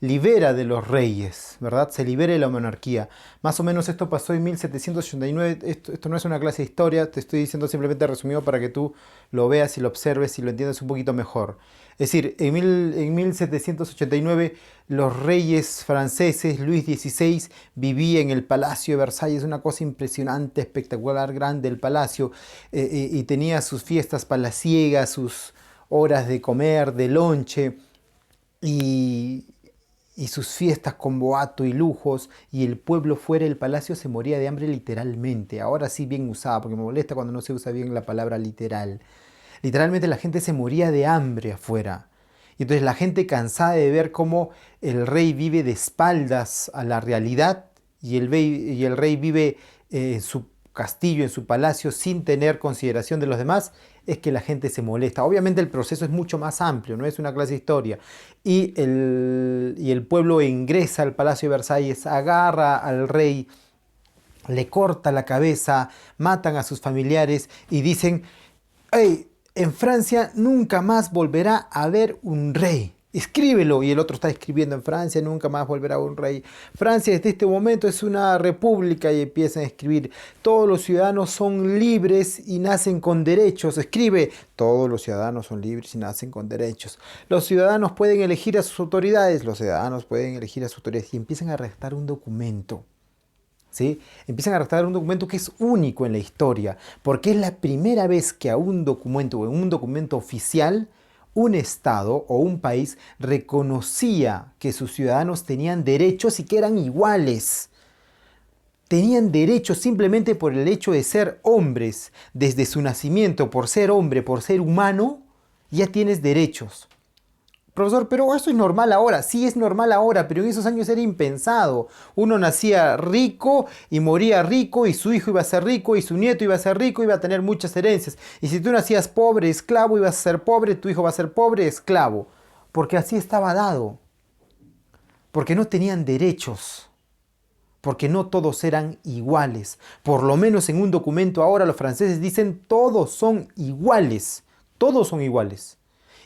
libera de los reyes, ¿verdad? Se libera de la monarquía. Más o menos esto pasó en 1789. Esto no es una clase de historia, te estoy diciendo simplemente resumido para que tú lo veas y lo observes y lo entiendas un poquito mejor. Es decir, en 1789 los reyes franceses, Luis XVI, vivía en el Palacio de Versalles, una cosa impresionante, espectacular, grande el palacio, y tenía sus fiestas palaciegas, sus horas de comer, de lonche, y, y sus fiestas con boato y lujos, y el pueblo fuera del palacio se moría de hambre literalmente. Ahora sí bien usada, porque me molesta cuando no se usa bien la palabra literal. Literalmente la gente se moría de hambre afuera. Y entonces la gente cansada de ver cómo el rey vive de espaldas a la realidad y el rey vive en su castillo, en su palacio, sin tener consideración de los demás, es que la gente se molesta. Obviamente el proceso es mucho más amplio, no es una clase de historia. Y el pueblo ingresa al Palacio de Versalles, agarra al rey, le corta la cabeza, matan a sus familiares y dicen: "Hey, en Francia nunca más volverá a haber un rey. Escríbelo". Y el otro está escribiendo: "En Francia nunca más volverá a haber un rey. Francia desde este momento es una república", y empiezan a escribir: "Todos los ciudadanos son libres y nacen con derechos". Escribe: "Todos los ciudadanos son libres y nacen con derechos. Los ciudadanos pueden elegir a sus autoridades. Los ciudadanos pueden elegir a sus autoridades". Y empiezan a redactar un documento. ¿Sí? Empiezan a redactar un documento que es único en la historia, porque es la primera vez que a un documento o en un documento oficial un Estado o un país reconocía que sus ciudadanos tenían derechos y que eran iguales. Tenían derechos simplemente por el hecho de ser hombres. Desde su nacimiento, por ser hombre, por ser humano, ya tienes derechos. Profesor, pero eso es normal ahora. Sí, es normal ahora, pero en esos años era impensado. Uno nacía rico y moría rico, y su hijo iba a ser rico, y su nieto iba a ser rico, iba a tener muchas herencias. Y si tú nacías pobre, esclavo, ibas a ser pobre, tu hijo va a ser pobre, esclavo. Porque así estaba dado. Porque no tenían derechos. Porque no todos eran iguales. Por lo menos en un documento ahora los franceses dicen: todos son iguales. Todos son iguales.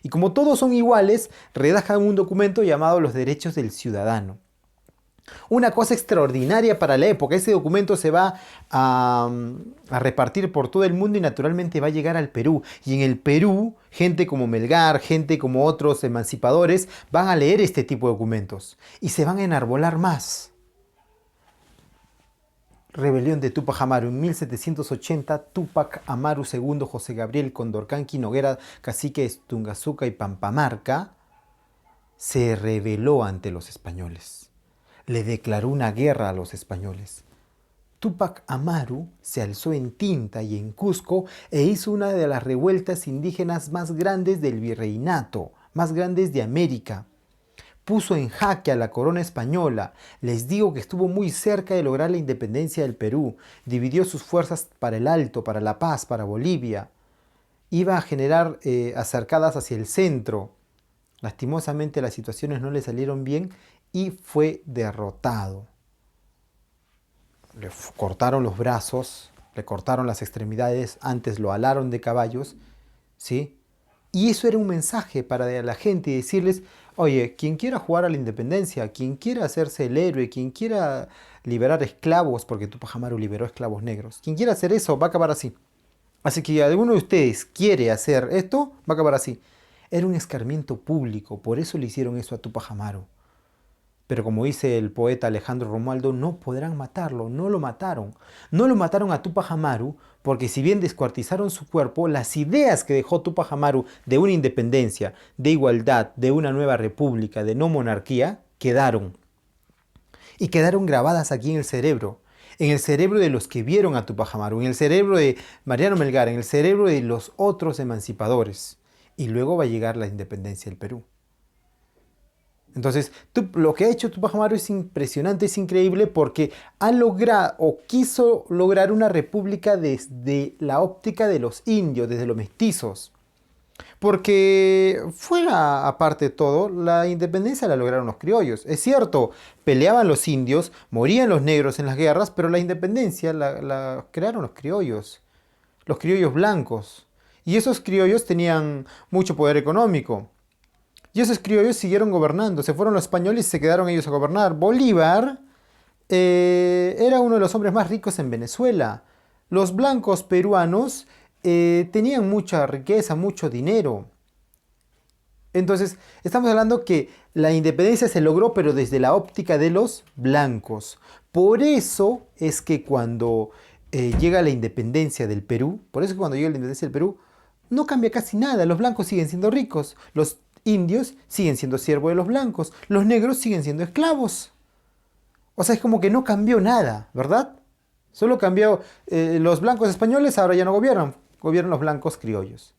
Y como todos son iguales, redactan un documento llamado Los Derechos del Ciudadano. Una cosa extraordinaria para la época. Ese documento se va a repartir por todo el mundo y naturalmente va a llegar al Perú. Y en el Perú, gente como Melgar, gente como otros emancipadores, van a leer este tipo de documentos y se van a enarbolar más. Rebelión de Túpac Amaru. En 1780, Túpac Amaru II, José Gabriel Condorcanqui Noguera, cacique de Tungazuca y Pampamarca, se rebeló ante los españoles. Le declaró una guerra a los españoles. Túpac Amaru se alzó en Tinta y en Cusco e hizo una de las revueltas indígenas más grandes del virreinato, más grandes de América. Puso en jaque a la corona española. Les digo que estuvo muy cerca de lograr la independencia del Perú. Dividió sus fuerzas para el Alto, para La Paz, para Bolivia. Iba a generar acercadas hacia el centro. Lastimosamente las situaciones no le salieron bien y fue derrotado. Le cortaron los brazos, le cortaron las extremidades, antes lo alaron de caballos, ¿sí? Y eso era un mensaje para la gente, y decirles: oye, quien quiera jugar a la independencia, quien quiera hacerse el héroe, quien quiera liberar esclavos, porque Túpac Amaru liberó esclavos negros, quien quiera hacer eso va a acabar así. Así que si alguno de ustedes quiere hacer esto, va a acabar así. Era un escarmiento público, por eso le hicieron eso a Túpac Amaru. Pero como dice el poeta Alejandro Romualdo, no podrán matarlo, no lo mataron. No lo mataron a Túpac Amaru porque, si bien descuartizaron su cuerpo, las ideas que dejó Túpac Amaru de una independencia, de igualdad, de una nueva república, de no monarquía, quedaron. Y quedaron grabadas aquí en el cerebro de los que vieron a Túpac Amaru, en el cerebro de Mariano Melgar, en el cerebro de los otros emancipadores. Y luego va a llegar la independencia del Perú. Entonces, lo que ha hecho Túpac Amaru es impresionante, es increíble, porque ha logrado o quiso lograr una república desde la óptica de los indios, desde los mestizos. Porque fuera aparte de todo, la independencia la lograron los criollos. Es cierto, peleaban los indios, morían los negros en las guerras, pero la independencia la crearon los criollos blancos. Y esos criollos tenían mucho poder económico. Y esos criollos siguieron gobernando. Se fueron los españoles y se quedaron ellos a gobernar. Bolívar era uno de los hombres más ricos en Venezuela. Los blancos peruanos tenían mucha riqueza, mucho dinero. Entonces, estamos hablando que la independencia se logró, pero desde la óptica de los blancos. Por eso es que cuando llega la independencia del Perú, por eso es que cuando llega la independencia del Perú, no cambia casi nada. Los blancos siguen siendo ricos, los indios siguen siendo siervos de los blancos, los negros siguen siendo esclavos. O sea, es como que no cambió nada, ¿verdad? Solo cambió los blancos españoles, ahora ya no gobiernan, gobiernan los blancos criollos.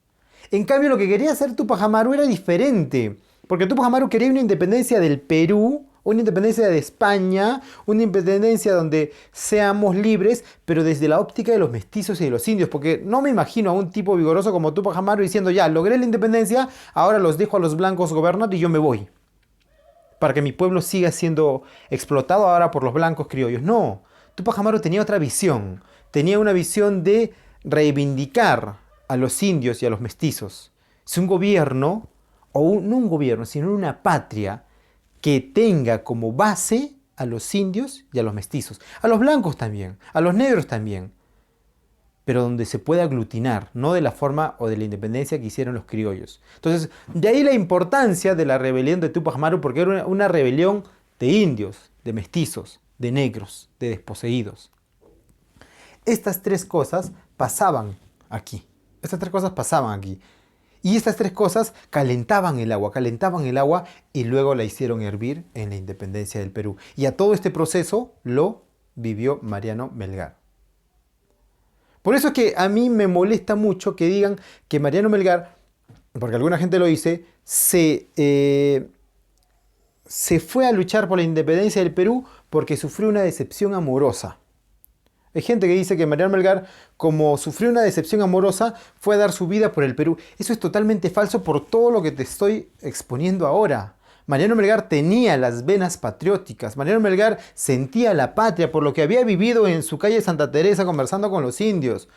En cambio, lo que quería hacer Tupac Amaru era diferente, porque Tupac Amaru quería una independencia del Perú, una independencia de España, una independencia donde seamos libres, pero desde la óptica de los mestizos y de los indios, porque no me imagino a un tipo vigoroso como Tupac Amaru diciendo, ya, logré la independencia, ahora los dejo a los blancos gobernar y yo me voy, para que mi pueblo siga siendo explotado ahora por los blancos criollos. No, Tupac Amaru tenía otra visión, tenía una visión de reivindicar a los indios y a los mestizos. Es un gobierno, no un gobierno, sino una patria que tenga como base a los indios y a los mestizos, a los blancos también, a los negros también, pero donde se pueda aglutinar, no de la forma o de la independencia que hicieron los criollos. Entonces, de ahí la importancia de la rebelión de Tupac Amaru, porque era una rebelión de indios, de mestizos, de negros, de desposeídos. Estas tres cosas pasaban aquí. Estas tres cosas pasaban aquí. Y estas tres cosas calentaban el agua y luego la hicieron hervir en la independencia del Perú. Y a todo este proceso lo vivió Mariano Melgar. Por eso es que a mí me molesta mucho que digan que Mariano Melgar, porque alguna gente lo dice, se fue a luchar por la independencia del Perú porque sufrió una decepción amorosa. Hay gente que dice que Mariano Melgar, como sufrió una decepción amorosa, fue a dar su vida por el Perú. Eso es totalmente falso por todo lo que te estoy exponiendo ahora. Mariano Melgar tenía las venas patrióticas. Mariano Melgar sentía la patria por lo que había vivido en su calle Santa Teresa conversando con los indios.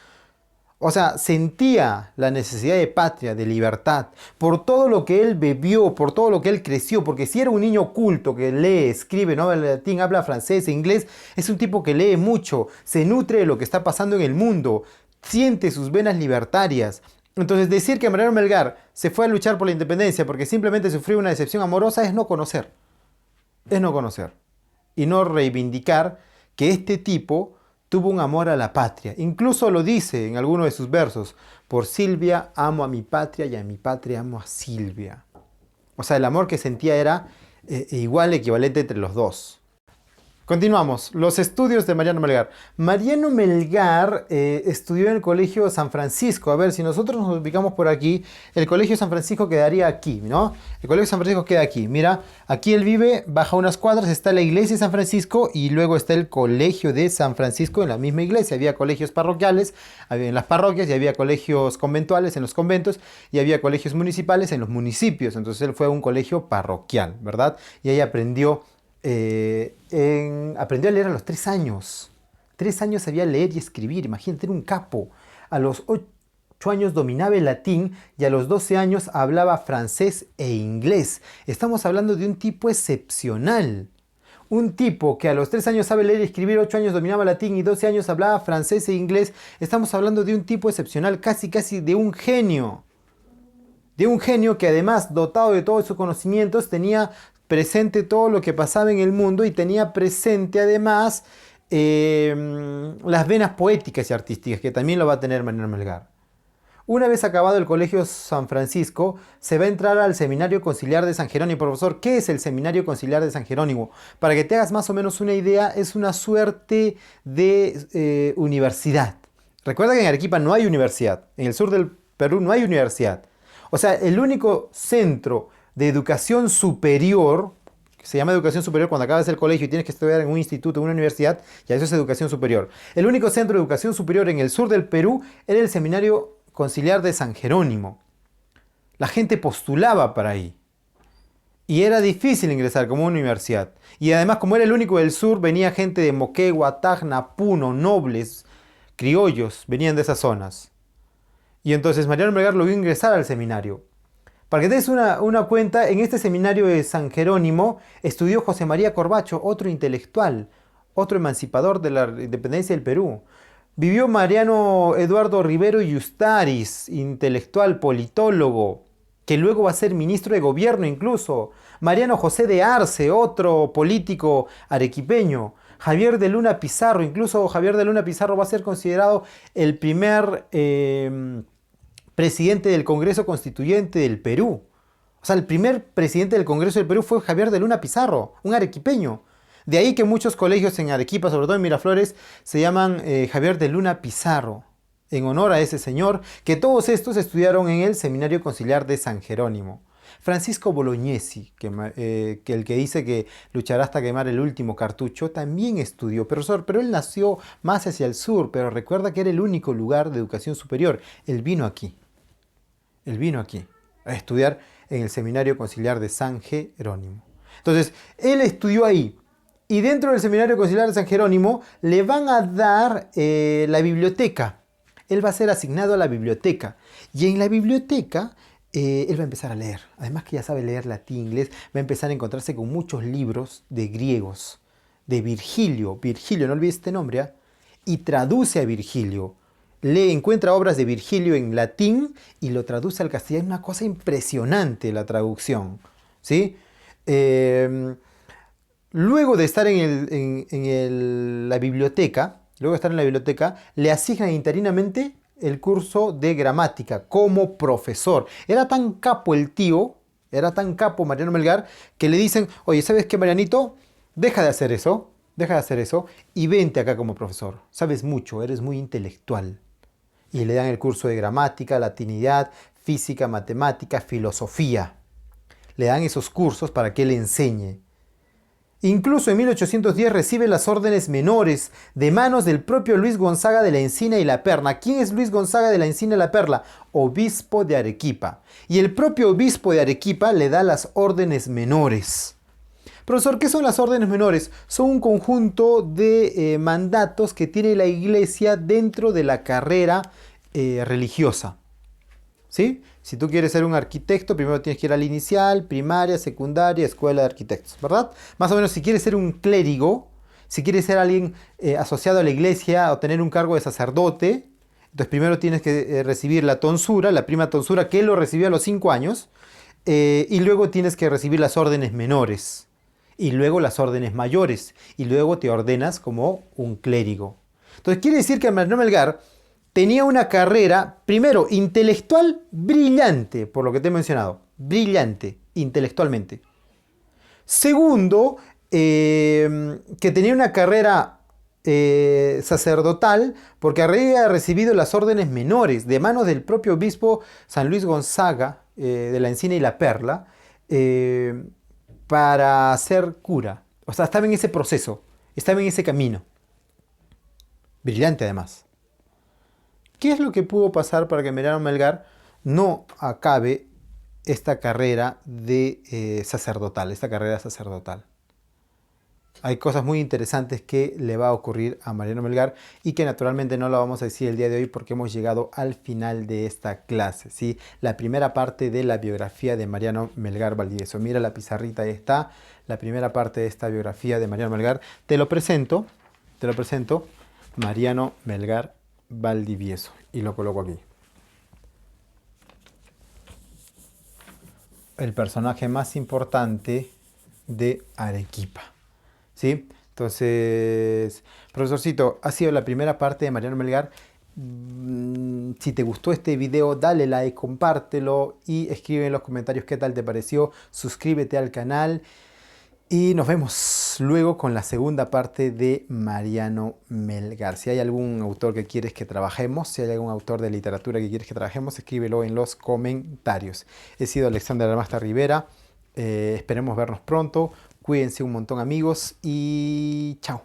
O sea, sentía la necesidad de patria, de libertad, por todo lo que él bebió, por todo lo que él creció, porque si era un niño culto que lee, escribe, no habla latín, habla francés e inglés, es un tipo que lee mucho, se nutre de lo que está pasando en el mundo, siente sus venas libertarias. Entonces decir que Mariano Melgar se fue a luchar por la independencia porque simplemente sufrió una decepción amorosa es no conocer. Es no conocer. Y no reivindicar que este tipo tuvo un amor a la patria. Incluso lo dice en alguno de sus versos. Por Silvia amo a mi patria y a mi patria amo a Silvia. O sea, el amor que sentía era igual, equivalente entre los dos. Continuamos. Los estudios de Mariano Melgar. Mariano Melgar estudió en el Colegio San Francisco. A ver, si nosotros nos ubicamos por aquí, el Colegio San Francisco quedaría aquí, ¿no? El Colegio San Francisco queda aquí. Mira, aquí él vive, baja unas cuadras, está la iglesia de San Francisco y luego está el Colegio de San Francisco en la misma iglesia. Había colegios parroquiales en las parroquias y había colegios conventuales en los conventos y había colegios municipales en los municipios. Entonces él fue a un colegio parroquial, ¿verdad? Y ahí aprendió aprendió a leer a los 3 años. 3 años sabía leer y escribir. Imagínate, era un capo. A los 8 años dominaba el latín y a los 12 años hablaba francés e inglés. Estamos hablando de un tipo excepcional. Un tipo que a los 3 años sabe leer y escribir, 8 años dominaba latín y 12 años hablaba francés e inglés. Estamos hablando de un tipo excepcional, casi de un genio. De un genio que además, dotado de todos sus conocimientos, tenía presente todo lo que pasaba en el mundo y tenía presente además las venas poéticas y artísticas, que también lo va a tener Mariano Melgar. Una vez acabado el Colegio San Francisco, se va a entrar al Seminario Conciliar de San Jerónimo. Profesor, ¿qué es el Seminario Conciliar de San Jerónimo? Para que te hagas más o menos una idea, es una suerte de universidad. Recuerda que en Arequipa no hay universidad, en el sur del Perú no hay universidad. O sea, el único centro de educación superior, que se llama educación superior cuando acabas el colegio y tienes que estudiar en un instituto, en una universidad, ya eso es educación superior. El único centro de educación superior en el sur del Perú era el Seminario Conciliar de San Jerónimo. La gente postulaba para ahí. Y era difícil ingresar como una universidad. Y además, como era el único del sur, venía gente de Moquegua, Tacna, Puno, nobles, criollos, venían de esas zonas. Y entonces Mariano Melgar lo vio ingresar al seminario. Para que te des una cuenta, en este seminario de San Jerónimo estudió José María Corbacho, otro intelectual, otro emancipador de la independencia del Perú. Vivió Mariano Eduardo Rivero Yustaris, intelectual, politólogo, que luego va a ser ministro de gobierno incluso. Mariano José de Arce, otro político arequipeño. Javier de Luna Pizarro, incluso Javier de Luna Pizarro va a ser considerado el primer presidente del Congreso Constituyente del Perú. O sea, el primer presidente del Congreso del Perú fue Javier de Luna Pizarro, un arequipeño. De ahí que muchos colegios en Arequipa, sobre todo en Miraflores, se llaman Javier de Luna Pizarro, en honor a ese señor, que todos estos estudiaron en el Seminario Conciliar de San Jerónimo. Francisco Bolognesi, que el que dice que luchará hasta quemar el último cartucho, también estudió, profesor, pero él nació más hacia el sur, pero recuerda que era el único lugar de educación superior. Él vino aquí a estudiar en el Seminario Conciliar de San Jerónimo. Entonces, él estudió ahí. Y dentro del Seminario Conciliar de San Jerónimo le van a dar la biblioteca. Él va a ser asignado a la biblioteca. Y en la biblioteca él va a empezar a leer. Además que ya sabe leer latín, inglés, va a empezar a encontrarse con muchos libros de griegos, de Virgilio. Virgilio, no olvides este nombre, ¿eh? Y traduce a Virgilio. Encuentra obras de Virgilio en latín y lo traduce al castellano. Es una cosa impresionante la traducción, ¿sí? Luego de estar la biblioteca, le asignan interinamente el curso de gramática como profesor. Era tan capo el tío, era tan capo Mariano Melgar, que le dicen, oye, ¿sabes qué, Marianito? Deja de hacer eso y vente acá como profesor. Sabes mucho, eres muy intelectual. Y le dan el curso de gramática, latinidad, física, matemática, filosofía. Le dan esos cursos para que él enseñe. Incluso en 1810 recibe las órdenes menores de manos del propio Luis Gonzaga de la Encina y la Perla. ¿Quién es Luis Gonzaga de la Encina y la Perla? Obispo de Arequipa. Y el propio obispo de Arequipa le da las órdenes menores. Profesor, ¿qué son las órdenes menores? Son un conjunto de mandatos que tiene la iglesia dentro de la carrera religiosa. ¿Sí? Si tú quieres ser un arquitecto, primero tienes que ir al inicial, primaria, secundaria, escuela de arquitectos, ¿verdad? Más o menos si quieres ser un clérigo, si quieres ser alguien asociado a la iglesia o tener un cargo de sacerdote, entonces primero tienes que recibir la tonsura, la prima tonsura, que él lo recibió a los 5 años, y luego tienes que recibir las órdenes menores, y luego las órdenes mayores, y luego te ordenas como un clérigo. Entonces quiere decir que Mariano Melgar tenía una carrera, primero, intelectual brillante, por lo que te he mencionado, brillante intelectualmente. Segundo, que tenía una carrera sacerdotal, porque había recibido las órdenes menores de manos del propio obispo San Luis Gonzaga de la Encina y la Perla, para ser cura. O sea, estaba en ese proceso, estaba en ese camino. Brillante además. ¿Qué es lo que pudo pasar para que Mariano Melgar no acabe esta carrera sacerdotal, Hay cosas muy interesantes que le va a ocurrir a Mariano Melgar y que naturalmente no lo vamos a decir el día de hoy porque hemos llegado al final de esta clase, ¿sí? La primera parte de la biografía de Mariano Melgar Valdivieso. Mira la pizarrita, ahí está, la primera parte de esta biografía de Mariano Melgar. Te lo presento, Mariano Melgar Valdivieso, y lo coloco aquí. El personaje más importante de Arequipa, ¿sí? Entonces, profesorcito, ha sido la primera parte de Mariano Melgar. Si te gustó este video, dale like, compártelo y escribe en los comentarios qué tal te pareció. Suscríbete al canal y nos vemos luego con la segunda parte de Mariano Melgar. Si hay algún autor que quieres que trabajemos, si hay algún autor de literatura que quieres que trabajemos, escríbelo en los comentarios. He sido Alexander Armasta Rivera. Esperemos vernos pronto. Cuídense un montón, amigos, y chao.